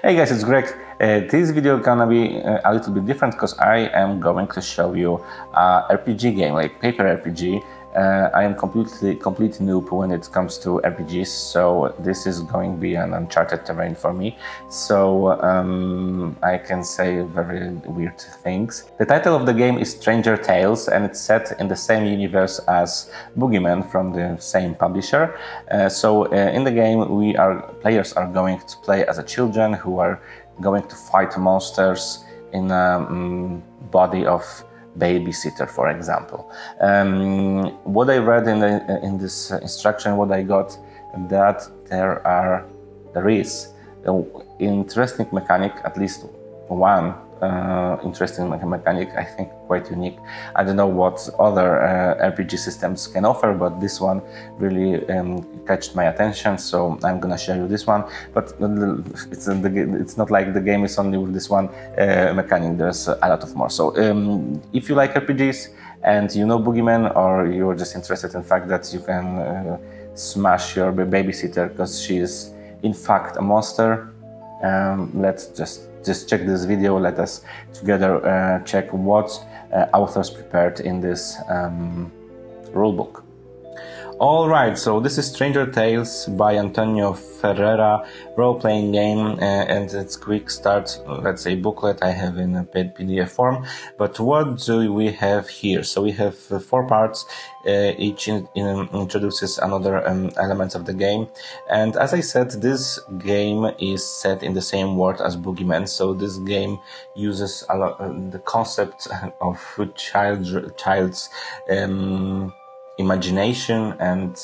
Hey guys, it's Greg. This video gonna be a little bit different because I am going to show you a RPG game, like paper RPG. I am completely noob when it comes to RPGs, so this is going to be an uncharted terrain for me. So I can say very weird things. The title of the game is Stranger Tales, and it's set in the same universe as Boogeyman from the same publisher. In the game, players are going to play as children who are going to fight monsters in a body of babysitter, for example. What I read in this instruction, what I got, that there is an interesting mechanic, at least one interesting mechanic, I think quite unique. I don't know what other RPG systems can offer, but this one really catched my attention, so I'm gonna show you this one. But it's not like the game is only with this one mechanic, there's a lot of more. So if you like RPGs and you know Boogeyman, or you're just interested in the fact that you can smash your babysitter because she is in fact a monster, let's just check this video. Let us together check what authors prepared in this rulebook. Alright, so this is Stranger Tales by Antonio Ferreira, role-playing game, and it's quick start, let's say, booklet I have in a PDF form. But what do we have here? So we have 4 parts, each introduces another element of the game. And as I said, this game is set in the same world as Boogeyman, so this game uses a lot the concept of child's imagination and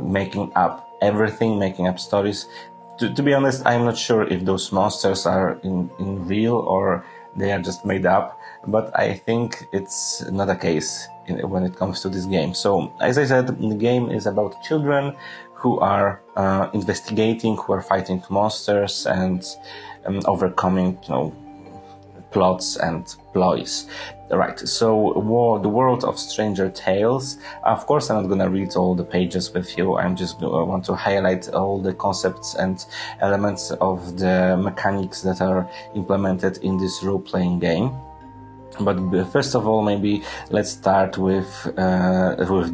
making up everything, making up stories. To be honest, I'm not sure if those monsters are in real or they are just made up, but I think it's not a case when it comes to this game. So, as I said, the game is about children who are investigating, who are fighting monsters and overcoming, plots and ploys. Right, so the world of Stranger Tales. Of course, I'm not gonna read all the pages with you. I want to highlight all the concepts and elements of the mechanics that are implemented in this role-playing game. But first of all, maybe let's start with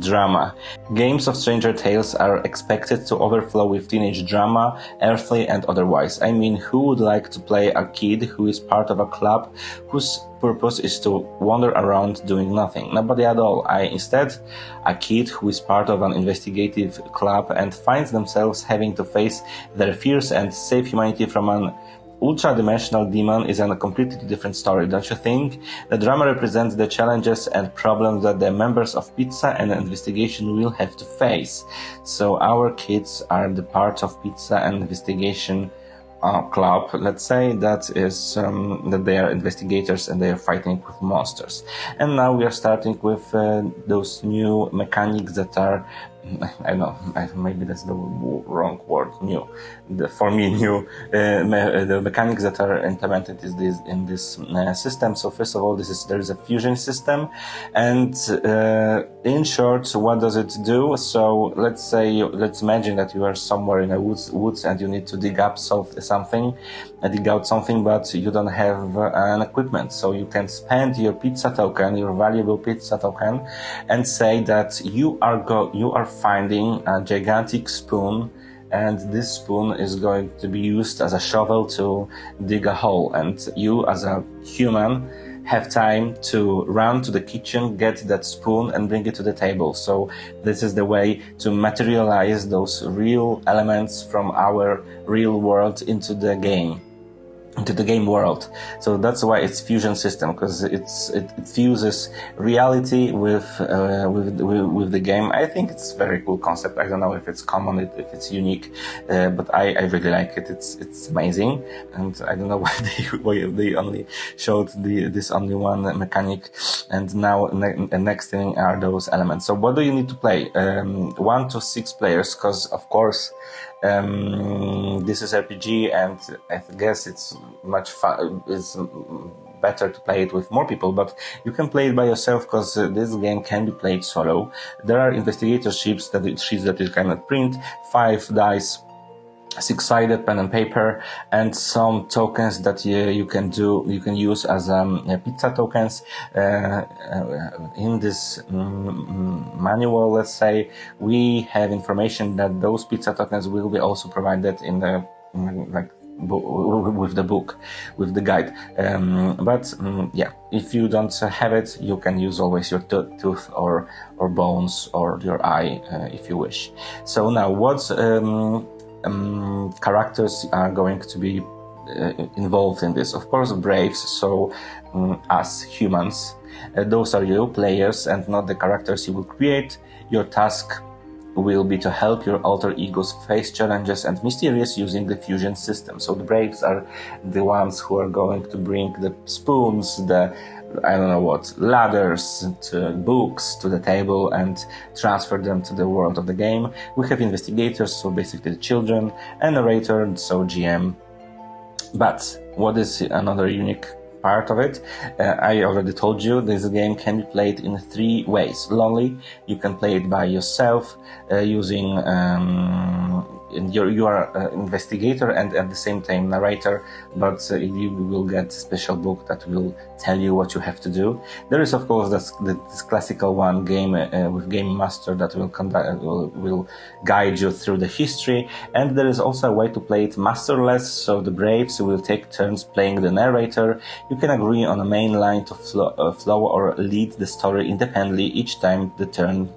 drama. Games of Stranger Tales are expected to overflow with teenage drama, earthly and otherwise. I mean, who would like to play a kid who is part of a club whose purpose is to wander around doing nothing? Nobody at all. Instead, a kid who is part of an investigative club and finds themselves having to face their fears and save humanity from an ultra-dimensional demon is a completely different story, don't you think? The drama represents the challenges and problems that the members of Pizza and Investigation will have to face. So our kids are the part of Pizza and Investigation club, let's say, that is that they are investigators and they are fighting with monsters. And now we are starting with those new mechanics that are, I know, maybe that's the wrong word, new. For me, new. The mechanics that are implemented in this system. So first of all, there is a fusion system, and in short, what does it do? So let's imagine that you are somewhere in a woods and you need to dig out something, but you don't have an equipment. So you can spend your pizza token, your valuable pizza token, and say that you are finding a gigantic spoon, and this spoon is going to be used as a shovel to dig a hole, and you as a human have time to run to the kitchen, get that spoon and bring it to the table. So this is the way to materialize those real elements from our real world into the game world. So that's why it's fusion system, because it fuses reality with the game. I think it's a very cool concept. I don't know if it's common, if it's unique, but I really like it. It's amazing, and I don't know why they only showed this only one mechanic, and now next thing are those elements. So what do you need to play? 1 to 6 players, because of course this is RPG, and I guess it's much fun. It's better to play it with more people, but you can play it by yourself because this game can be played solo. There are investigator sheets that you cannot print, 5 dice six-sided pen and paper, and some tokens that you can use as pizza tokens. In this manual, let's say, we have information that those pizza tokens will be also provided in the with the book, with the guide. Yeah, if you don't have it, you can use always your tooth or bones or your eye if you wish. So now, what characters are going to be involved in this? Of course, braves, so us humans. Those are you, players, and not the characters you will create. Your task will be to help your alter egos face challenges and mysteries using the fusion system. So the braves are the ones who are going to bring the spoons, the ladders, to books to the table and transfer them to the world of the game. We have investigators, so basically the children, and narrator, so GM. But what is another unique part of it? I already told you, this game can be played in 3 ways. Lonely, you can play it by yourself, using you are an investigator and at the same time narrator, but you will get a special book that will tell you what you have to do. There is, of course, this classical one game with game master that will guide you through the history, and there is also a way to play it masterless, so the braves will take turns playing the narrator. You can agree on a main line to flow or lead the story independently each time the turn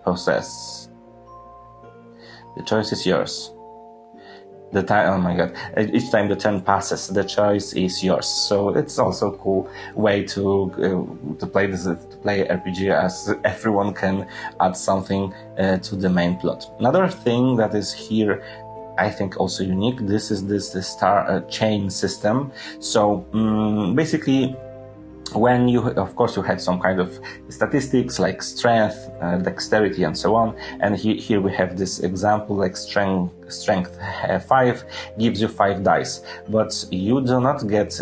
passes. The choice is yours. Oh my god! Each time the turn passes, the choice is yours. So it's also a cool way to play RPG, as everyone can add something to the main plot. Another thing that is here, I think also unique, this is the star chain system. So basically, when you had some kind of statistics like strength, dexterity, and so on, and here we have this example like strength 5 gives you 5 dice, but you do not get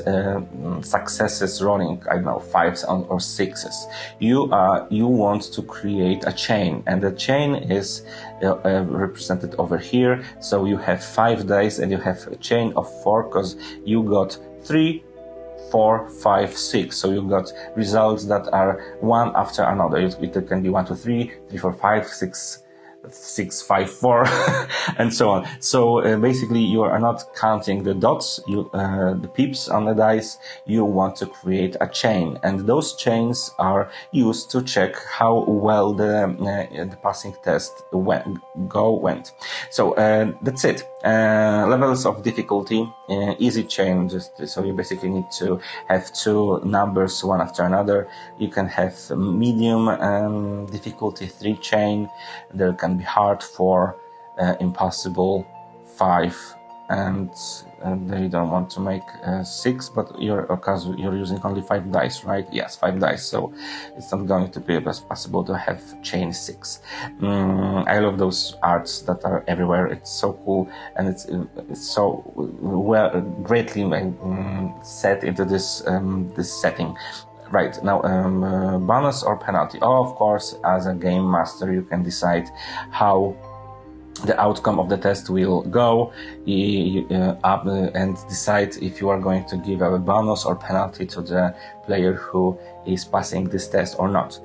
successes rolling 5s or 6s. You want to create a chain, and the chain is represented over here. So you have 5 dice and you have a chain of 4 because you got 3, 4, 5, 6. So you got results that are one after another. It can be 1, 2, 3, 3, 4, 5, 6, 6, 5, 4, and so on. So basically, you are not counting the dots, the pips on the dice. You want to create a chain, and those chains are used to check how well the passing test went. So that's it. Levels of difficulty: easy chain. So you basically need to have 2 numbers one after another. You can have medium difficulty 3 chain. There can be hard 4, impossible 5, and they don't want to make 6, but because you're using only 5 dice, right? Yes, 5 dice, so it's not going to be possible to have chain 6. I love those arts that are everywhere. It's so cool, and it's so greatly set into this setting. Right, now, bonus or penalty? Of course, as a game master, you can decide how the outcome of the test will go and decide if you are going to give a bonus or penalty to the player who is passing this test or not.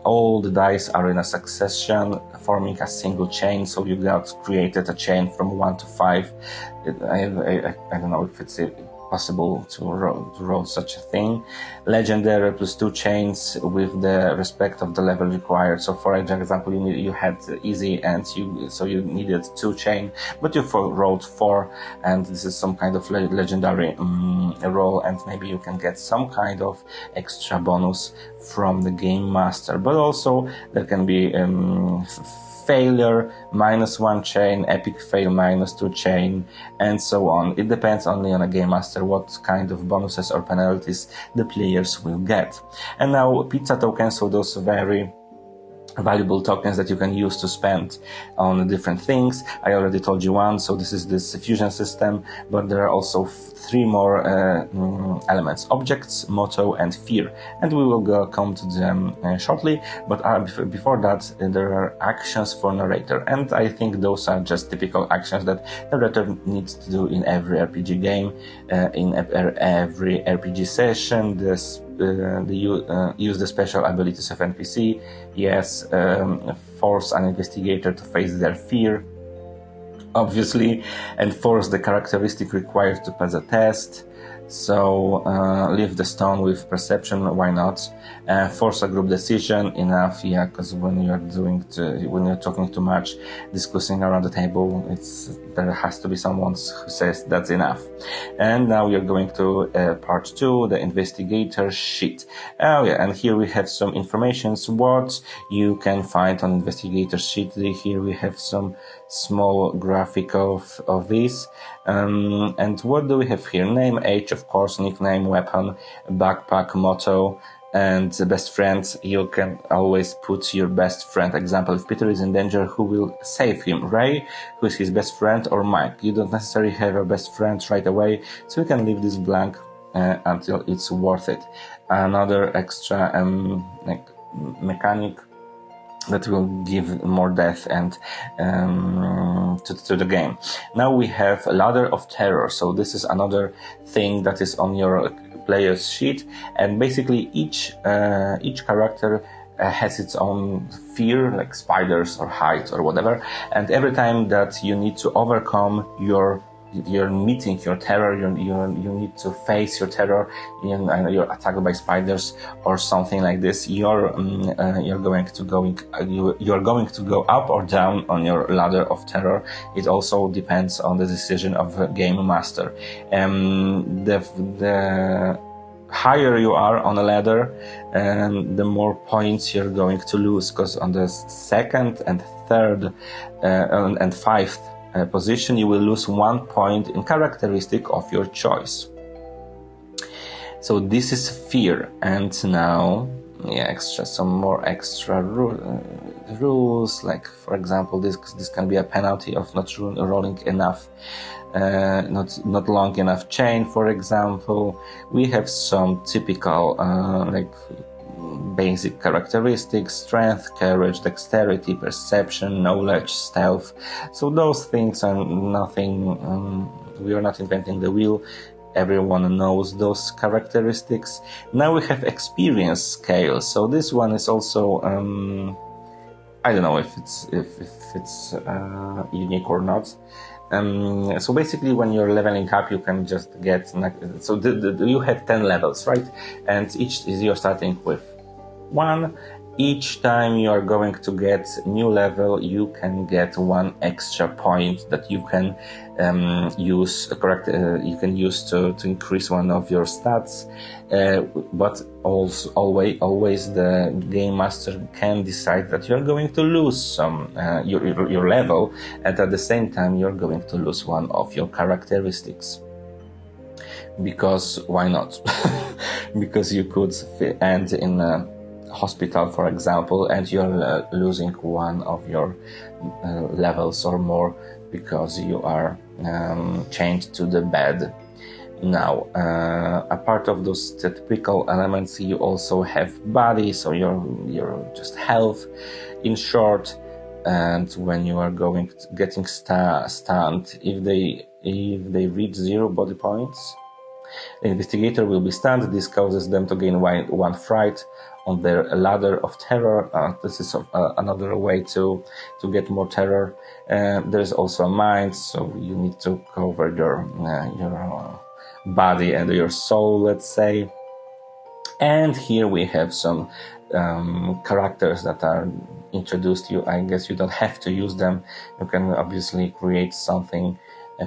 All the dice are in a succession, forming a single chain, so you got created a chain from 1 to 5. I don't know if it's possible to roll such a thing. Legendary +2 chains with the respect of the level required. So for example, you had easy and you needed 2 chain, but you rolled 4, and this is some kind of legendary roll, and maybe you can get some kind of extra bonus from the game master. But also there can be failure -1 chain, epic fail -2 chain, and so on. It depends only on a game master what kind of bonuses or penalties the players will get. And now pizza tokens, so those very valuable tokens that you can use to spend on different things. I already told you one, so this is this fusion system, but there are also three more elements: objects, motto, and fear, and we will come to them shortly. But before that, there are actions for narrator, and I think those are just typical actions that narrator needs to do in every RPG game, in every RPG session. Use the special abilities of NPC. Yes, force an investigator to face their fear, obviously, and force the characteristic required to pass a test. So leave the stone with perception, why not? Force a group decision, enough, yeah, because when you're talking too much, discussing around the table, there has to be someone who says that's enough. And now we are going to part 2, the investigator sheet. Oh yeah, and here we have some information, what you can find on investigator sheet. Here we have some small graphic of this. And what do we have here? Name, age, of course, nickname, weapon, backpack, motto, and the best friend. You can always put your best friend. Example, if Peter is in danger, who will save him? Ray, who is his best friend, or Mike? You don't necessarily have a best friend right away, so you can leave this blank until it's worth it. Another extra mechanic that will give more depth and to the game. Now we have a ladder of terror. So this is another thing that is on your player's sheet, and basically each character has its own fear, like spiders or heights or whatever. And every time that you need to overcome you're meeting your terror, you need to face your terror, you're attacked by spiders or something like this, you're going to go up or down on your ladder of terror. It also depends on the decision of the game master. The higher you are on a ladder, the more points you're going to lose, because on the second and third and fifth position, you will lose 1 point in characteristic of your choice. So this is fear. And now, some more extra rules. Like, for example, this can be a penalty of not rolling enough, not long enough chain. For example, we have some typical basic characteristics: strength, courage, dexterity, perception, knowledge, stealth. So those things are nothing, we are not inventing the wheel. Everyone knows those characteristics. Now we have experience scale. So this one is also, I don't know if it's unique or not. So basically, when you're leveling up, you can just get, you have 10 levels, right? And you're starting with 1. Each time you are going to get new level, you can get 1 extra point that you can use to increase one of your stats. But also always the game master can decide that you're going to lose some your level, and at the same time you're going to lose one of your characteristics. Because why not? Because you could end in a hospital, for example, and you're losing one of your levels or more because you are chained to the bed. Now, a part of those typical elements, you also have body, so your just health, in short. And when you are getting stunned, if they reach 0 body points, the investigator will be stunned. This causes them to gain 1 fright on their ladder of terror. This is another way to get more terror. There's also a mind, so you need to cover your body and your soul, let's say. And here we have some characters that are introduced. I guess you don't have to use them. You can obviously create something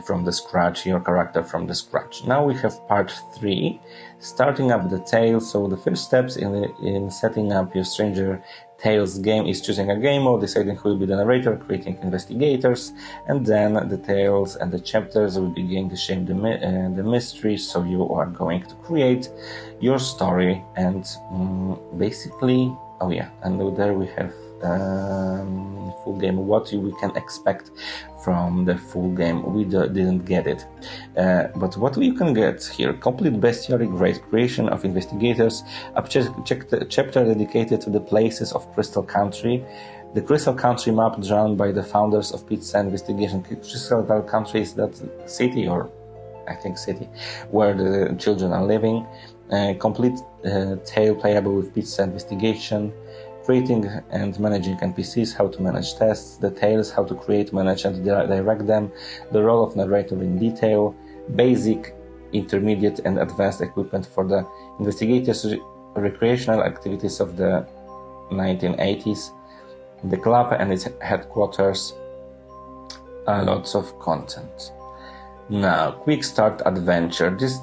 from the scratch, your character from the scratch. Now we have part 3, starting up the tale. So the first steps in setting up your Stranger Tales game is choosing a game mode, deciding who will be the narrator, creating investigators, and then the tales and the chapters will begin to shape the mystery. So you are going to create your story, and basically, and there we have full game, what we can expect from the full game. We didn't get it. But what we can get here: complete bestiary, great creation of investigators, a chapter dedicated to the places of Crystal Country. The Crystal Country map drawn by the founders of Pizza Investigation. Crystal Country is that city, or I think city, where the children are living. Complete tale playable with Pizza Investigation. Creating and managing NPCs, how to manage tests, the tales, how to create, manage and direct them, the role of narrator in detail, basic, intermediate and advanced equipment for the investigators, recreational activities of the 1980s, the club and its headquarters, lots of content. Now, quick start adventure. This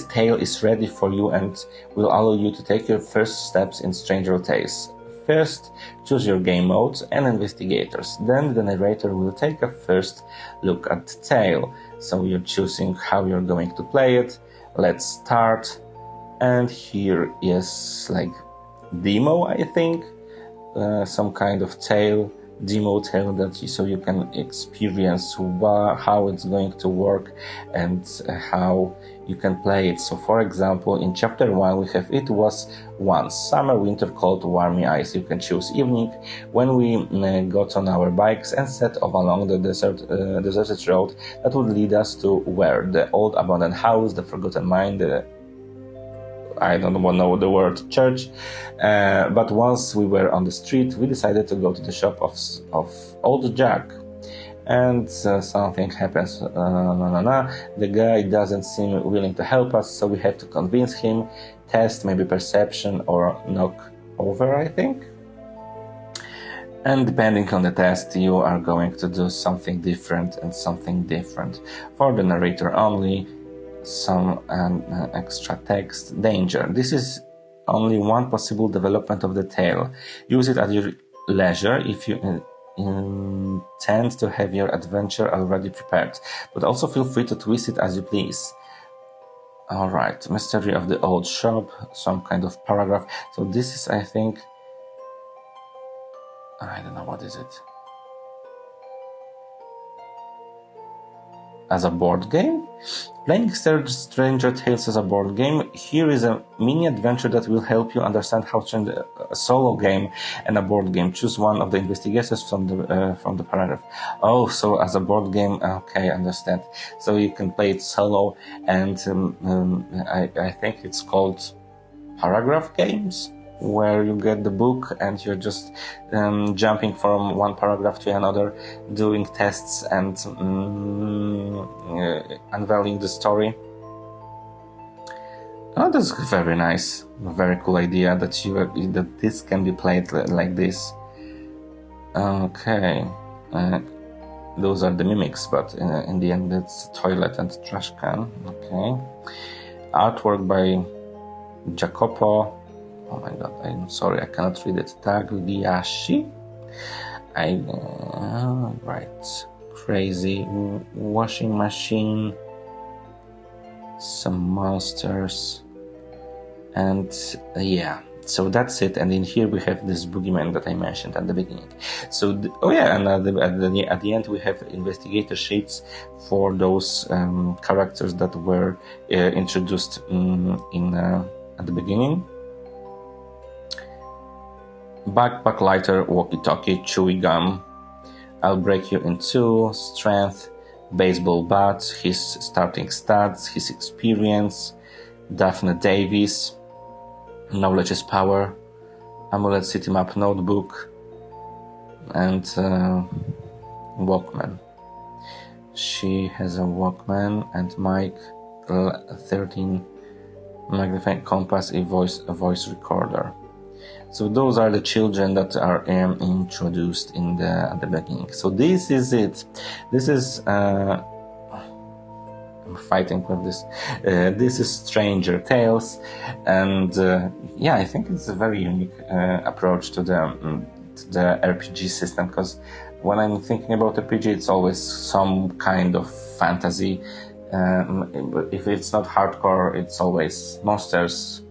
tale is ready for you and will allow you to take your first steps in Stranger Tales. First, choose your game modes and investigators. Then the narrator will take a first look at the tale. So you're choosing how you're going to play it. Let's start. And here is like demo, I think. Some kind of demo tale that so you can experience how it's going to work and how you can play it. So for example, in chapter 1 we have it was once summer, winter, cold, warmy ice. You can choose evening, when we got on our bikes and set off along the deserted road that would lead us to where? The old abandoned house, the forgotten mine, I don't know the word church, but once we were on the street, we decided to go to the shop of old Jack, and something happens. The guy doesn't seem willing to help us, so we have to convince him, test maybe perception or knock over, I think. And depending on the test, you are going to do something different and something different. For the narrator only, some extra text. Danger. This is only one possible development of the tale. Use it at your leisure if you intend to have your adventure already prepared, but also feel free to twist it as you please. Alright, mystery of the old shop, some kind of paragraph. So this is, I think, I don't know, what is it? As a board game? Playing Stranger Tales as a board game, here is a mini adventure that will help you understand how to change a solo game and a board game. Choose one of the investigators from the paragraph. Oh, so as a board game, okay, I understand. So you can play it solo, and I think it's called paragraph games, where you get the book and you're just jumping from one paragraph to another, doing tests and unveiling the story. Oh, that's very nice. Very cool idea that this can be played like this. Okay. Those are the mimics, but in the end it's toilet and trash can. Okay. Artwork by Jacopo. Oh my god, I'm sorry, I cannot read it. Tagliaschi? Right. Crazy. Washing machine. Some monsters. And yeah. So that's it. And in here we have this boogeyman that I mentioned at the beginning. So, and at the end we have investigator sheets for those characters that were introduced at the beginning. Backpack, lighter, walkie-talkie, chewy gum. I'll break you in two. Strength, baseball bat, his starting stats, his experience. Daphne Davis. Knowledge is power. Amulet City Map notebook. And Walkman. She has a Walkman and mic, 13 magnifying compass, a voice recorder. So those are the children that are introduced at the beginning. So this is it. This is I'm fighting with this. This is Stranger Tales, and I think it's a very unique approach to the RPG system, because when I'm thinking about RPG, it's always some kind of fantasy. If it's not hardcore, it's always monsters,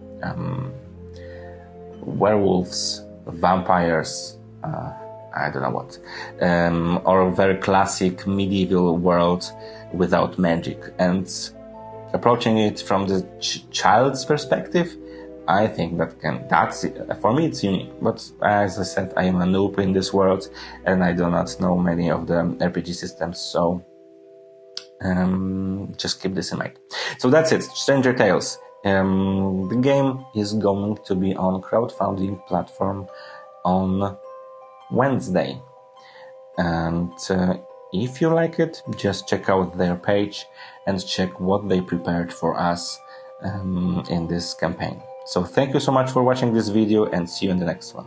werewolves, vampires, I don't know what, or a very classic medieval world without magic. And approaching it from the child's perspective, I think that's for me it's unique. But as I said, I am a noob in this world, and I do not know many of the RPG systems, so just keep this in mind. So that's it, Stranger Tales. The game is going to be on crowdfunding platform on Wednesday, and if you like it, just check out their page and check what they prepared for us in this campaign. So thank you so much for watching this video, and see you in the next one.